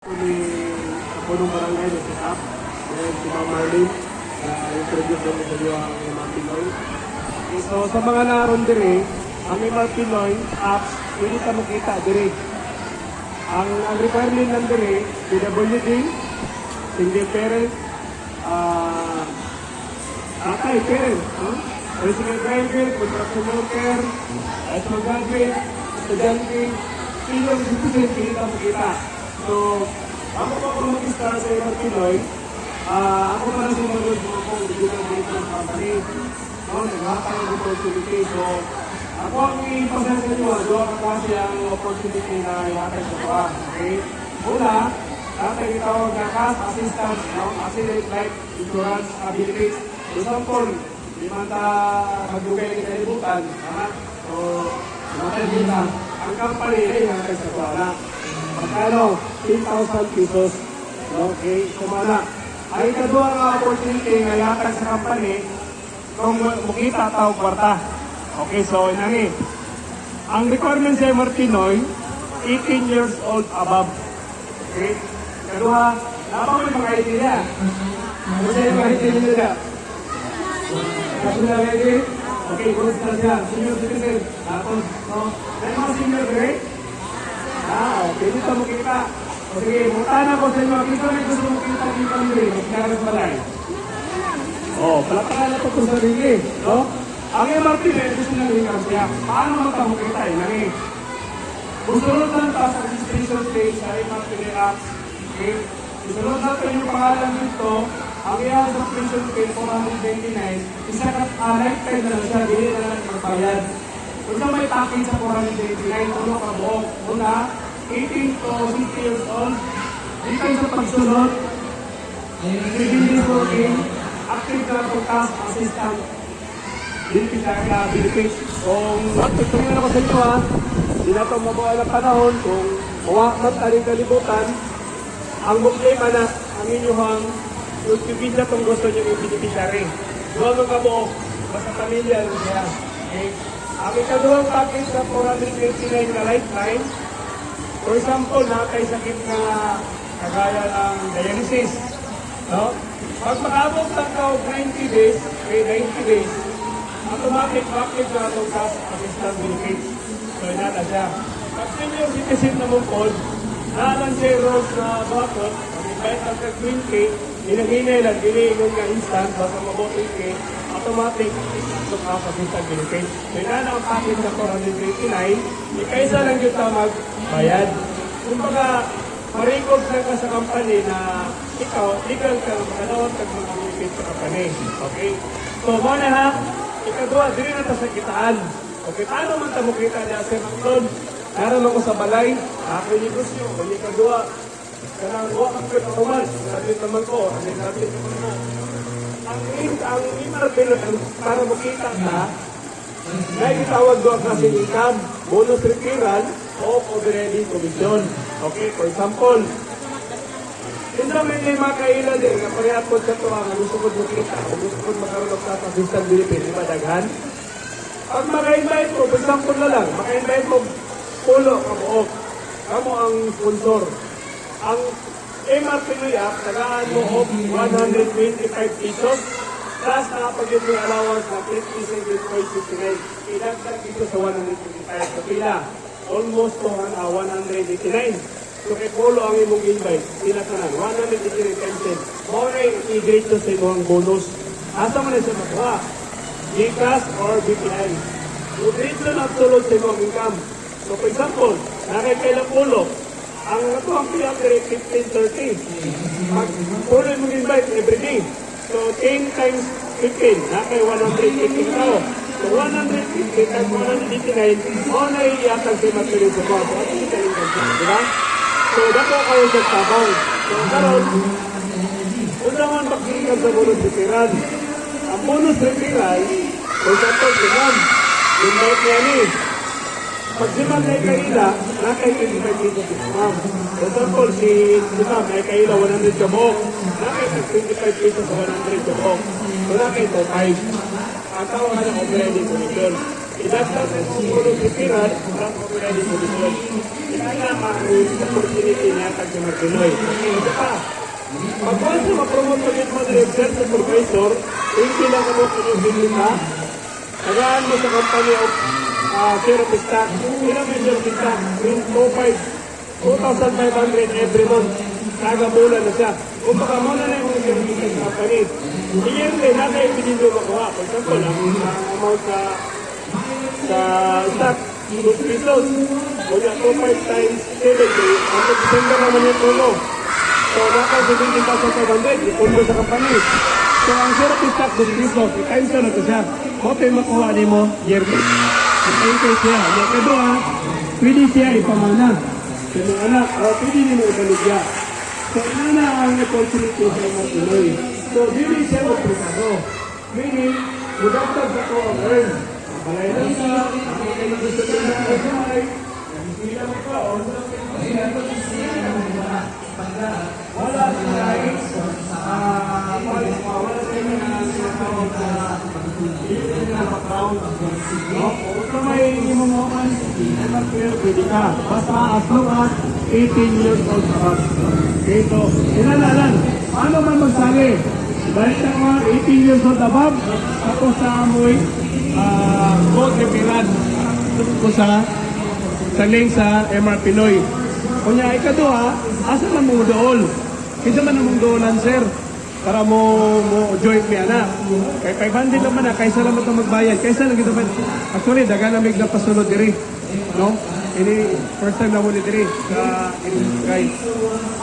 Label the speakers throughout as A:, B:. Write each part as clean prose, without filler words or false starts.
A: Ni ako nung barangay na set up, and si Ma'am Marlene, introduce namin sa iyo ang mga Pinoy. So sa mga naroon dire, ang mga Pinoy apps, pwede ka makita dire. Ang requirement lang dire, PWD, single parent, tatay, parent, resident driver, construction worker, SMO graduate, estudyante, senior citizen, pwede ka makita. So, ako po kung mag-start sa ibang Pinoy, ako pa na sumunod mo kung digital digital company. Naghatang ang opportunity. So, ako ang ipasal sa inyo, doon ka kasi ang opportunity na ihatag sa pa. Okay? Una, dati itawag na cash assistance, accident like insurance, abilities. For example, di man ta magbugay ng kalibutan, so, natin kita, ang company ay ihatag sa pa na. Magkano? 10,000 pesos. Okay, kumana. Ay kaduha nga opportunity nga yatag sa company kung mukita tao kwarta. Okay, so inani. Ang requirement sa Martinoy, 18 years old above. Okay? Kaduha, napang may mga idea. Ano sa yung mga idea nila? Kasi na ready? Okay, kung sila siya. Senior citizen. Tapos, so, may mga senior grade? Pwede ito makita. O sige, mutana ko sa inyo. Kito na gusto makita dito ang rin. Magkakas balay. Palatakan na ito kung sarili. Ang MRT na gusto nang hingam siya. Paano mata makita eh? Gusunod lang ta sa registration page sa MRT apps. Okay? Gusunod lang ito yung pangalan dito. Ang iya sa registration page 429. Isa ka lifetime na lang siya. Dili na lang magbayad. Kung may package sa 429, tulo ka buong. Una, 18 to 60 years old. Dito sa pagsunod, hindi working, active na for cash assistant. Benefit na benefits. Kung magtutuloy na ako sa inyo hindi na ito mabuhay ng panahon. Kung mawakat aling kalibutan, ang problema na ang inyong yung na itong gusto nyo yung beneficiary. Doon mga kabuok, basta pamilya lang siya. Okay? Ang ikaduhang package na 429 na lifetime, for example, nakay sakit na kagaya ng dialysis. No? Pag makabot lang ka 90 days, okay, 90 days, automatic package na itong cash assistant benefits. So, inata siya. Pag senior citizen na mong code, nalang siya rules na bakot, kahit ang kag-20, hinahinay lang, diniingon ka instant, basta mabuting ka, automatic itong cash assistant benefits. So, inata ang package na 429, ikaisa lang yung magbayad. Kumbaga, ma-record lang ka sa company na ikaw, legal ka, makalawat ka mag-benefit sa company. Okay? So, muna ha, ikaduha, dili na ito sa kitaan. Okay, paano man ito mukita niya sa Macron? Naroon ako sa balay, ako yung negosyo, kung ikaduha, kanang huwag ang pagkatuman, sabi naman ko, sabi naman mo. Ang email para makita ka, may itawag doon kasi income, bonus referral, o overriding commission. Okay, for example, hindi may makaila din, na parehapon sa ito ang gusto ko makita, gusto ko makaroon ng cash assistant benefit, di ba daghan? Pag maka-invite mo, for example na lang, maka-invite mo, pulo, kamuok, kamo ang sponsor. Ang MRT app, tagaan mo of 125 pesos, plus nakapag-yun may allowance na 57.59. Idagdag dito sa 125. So pila, almost 189. So kay Polo ang imong invite, sila ka lang, 189 times 10. More i-grade to sa imong bonus. Asa man na siya makuha? GCash or BPI. So grade na absolute sa imong income. So for example, nakikailang Polo, ang ito ang pinag-rate 15.30. Pag Polo imong invite everyday. So 10 times 15, nakay 180 tao. So 150 times 189, o na iyatag sa material sa kwa. So ito yung kaling kansin, di ba? So, dako kayo sa tabaw. So, karon, unahan magkilikan sa bonus referral. Ang bonus referral, for example, si Ma'am, invite niya ni. Pag si Ma'am may kaila, nakay-25 pesos si Ma'am. For example, si Ma'am may kaila 100 kabok, nakay-25 pesos sa 100 kabok. So, nakay-25. Ang tawag na ng operating commission. idagdag sa kumulo si Piran, ang pagkakali sa Bicol. Kaya maaari sa opportunity niya kag mga Pinoy. Okay, ito pa. Pag-once na ma-promote ulit mo na yung self supervisor, hindi lang mo kinuhili ka, tagaan mo sa company of therapy stock. Ilang may therapy stock? 2,500 every month. Kaga-mula na siya. Kung baka muna na yung therapy stock company. Iyan din, natin yung pinili makuha. For example, ang amount sa stock, 2 pesos. O yan, 2.5 times 7 days. Ang December naman yung tulo. So, nakang 17,500, ipundo sa company. So, ang therapy stock, 2 pesos. I-times na ito siya. Hope yung makuha ni mo, yearly. I-times siya. Yung kedua, pwede siya ipamana. Sa mga anak, pwede niyo ibaligya. So, ina na ang opportunity sa mga Pinoy. So, dili siya magprisado. Meaning, mudagtag sa ko ang earn. Balay lang ka, ako kayo gusto ko na ay, sila mo ka, o wala sila rights, wala sila na sinatawag sa hindi na background. Kung may imunguman, pwede ka. Basta as long as 18 years old ka ba. Okay, so, inalalan, paano man magsali? Dahil sa mga 18 years old above, ako sa amoy, gold repiran. Ko sa link sa MR Pinoy. Kunya ikaduha, asa man mo dool? Kinsa man mong doolan, sir? Para mo join mi ana. Kay 500 naman na kaysa lang ito magbayad. Kaysa lang ito actually daga na mig napasunod diri. No? Ini first time na mo ni diri sa guys.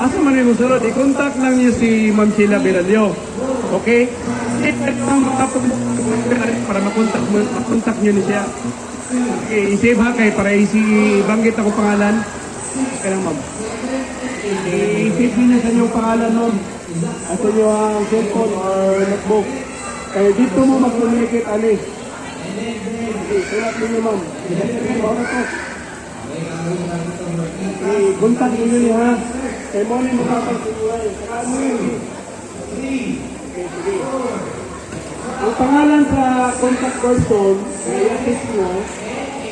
A: Asa man mo sunod, i-contact lang niyo si Ma'am Sheila Belalio. Okay? Para makontak niyo ni siya. Okay, i-save ha kay para i-banggit ako pangalan. Okay lang, ma'am. I-save niyo sa inyong pangalan nun. At sa inyo ang cellphone or notebook. Kaya dito mo mag-communicate, Ali. Okay, sulat niyo, ma'am. Okay, contact niyo niya, ha. Kaya mo niyo makapagsinuhay. Saka mo yun. Okay, sige. Ang pangalan sa contact person, i-assist mo,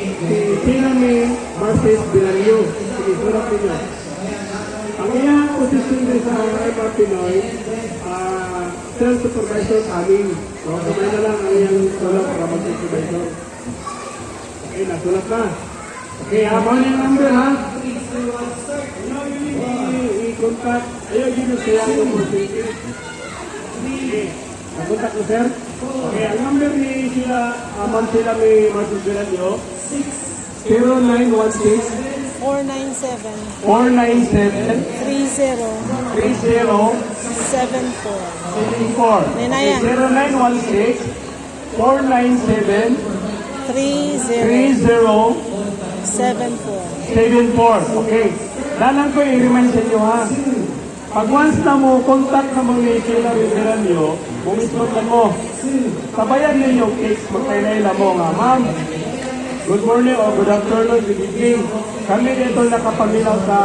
A: si Sinami Martes Belalio. Sige, surat niyo. Ang iyang posisyon din sa MR Pinoy, self-supervisor amin. So, kamay na lang ang iyang sulat para mag-supervisor. Okay, nasulat na. Okay, habang yung number, ha? I-contact. Ayaw yun yung kaya yung opportunity. Okay, nakontak mo, sir? Okay, ang number ni sila, Ma'am Sheila may Martin Belalio, 0916
B: 497
A: 497
B: 30
A: 3074
B: Nenayan.
A: 0916 497
B: 3074
A: 74. Okay. Dalang ko i-remind sa inyo, ha. Pag once na mo, contact na mo ni Sheila Belalio, bumisot na mo. Sabayan niyo yung case, magkainayla mo nga, ma'am. Good morning or good afternoon, good evening. Kami dito nakapamilaw sa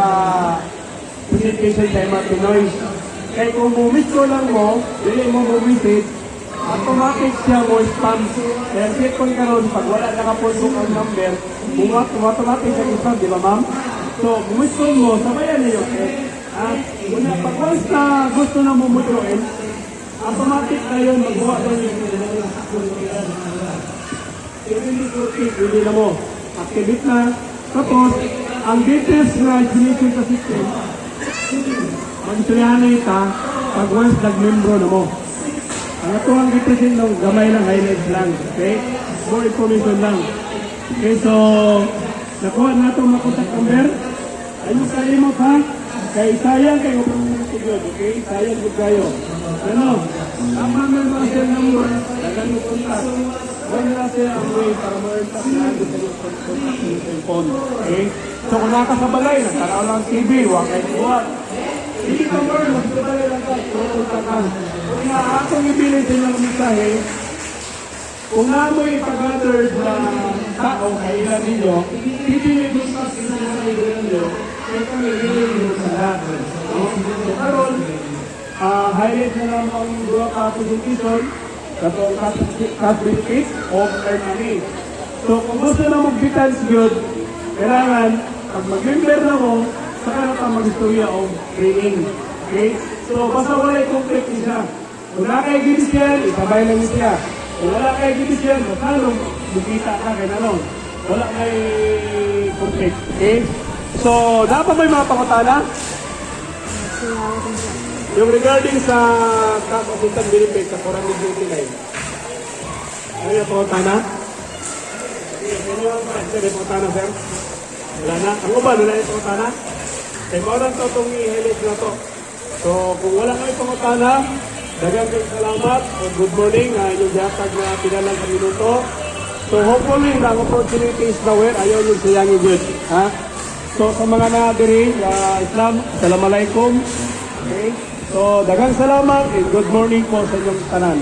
A: presentation sa MR Pinoy. Kaya kung bumit ko lang mo, dili mo bumisit, automatic siya mo spam. Kaya sipon ka ron, pag wala nakapundok ang number, automatic siya spam, di ba, ma'am? So, bumit ko mo, sabayan niyo. Pag once na gusto na mo mutuin, automatic na yun, magawa na yun. Hindi na mo. Activate na. Tapos, ang details na ignition sa system, mag-istoryahan na ita pag once nag-membro na mo. Ang ito ang gipresent ng gamay lang, highlights lang. Okay? More information lang. Okay, so, nakuha na itong makontak number. Ayun sa imo pa. Kay sayang kayo pagkakas. Okay? Sayang po kayo. Ano? Ang mga cell number, dagan mo kontak. Wala na siya ang way para ma-earn na sa yung cellphone. Okay? So kung nakasabalay, nagkaraw lang TV, wakay buwan. Hindi ka mo, magsabalay lang ka. Kung akong ibilin sa inyong mensahe, kung namoy pag-gather sa tao, kailan ninyo, ibilin mo sa sinasalihan nyo, kaya kami ibilin mo sa lahat. So karon, highlight na lang ang dua ka presentation, katong cash benefit of earn money. So, kung gusto na mag-bitans good, kailangan, pag mag-member na mo, saka na ka mag-istorya o training. Okay? So, basta wala i-complete siya. Kung wala kayo gibis yan, isabay lang siya. Kung wala kayo gibis yan, basta nung bukita ka kay nanong. Wala kayo complete. Okay? So, dapat may mga pangutana? Yung regarding sa kapagutan benefit sa 429. Ano yung pangutana? Ano yung pangutana, sir? Wala na. Ang uban, wala yung pangutana? Kaya mo lang ito itong i-highlight na to. So, kung wala kayo pangutana, dagang kayo salamat. Good morning. Yung dihatag na pinalang sa minuto. So, hopefully, the opportunity is nowhere. Ayaw yung sayangin yun. Ha? So, sa mga nadiri, Islam, Assalamualaikum. Okay? So, dagang salamat and good morning po sa inyong tanan.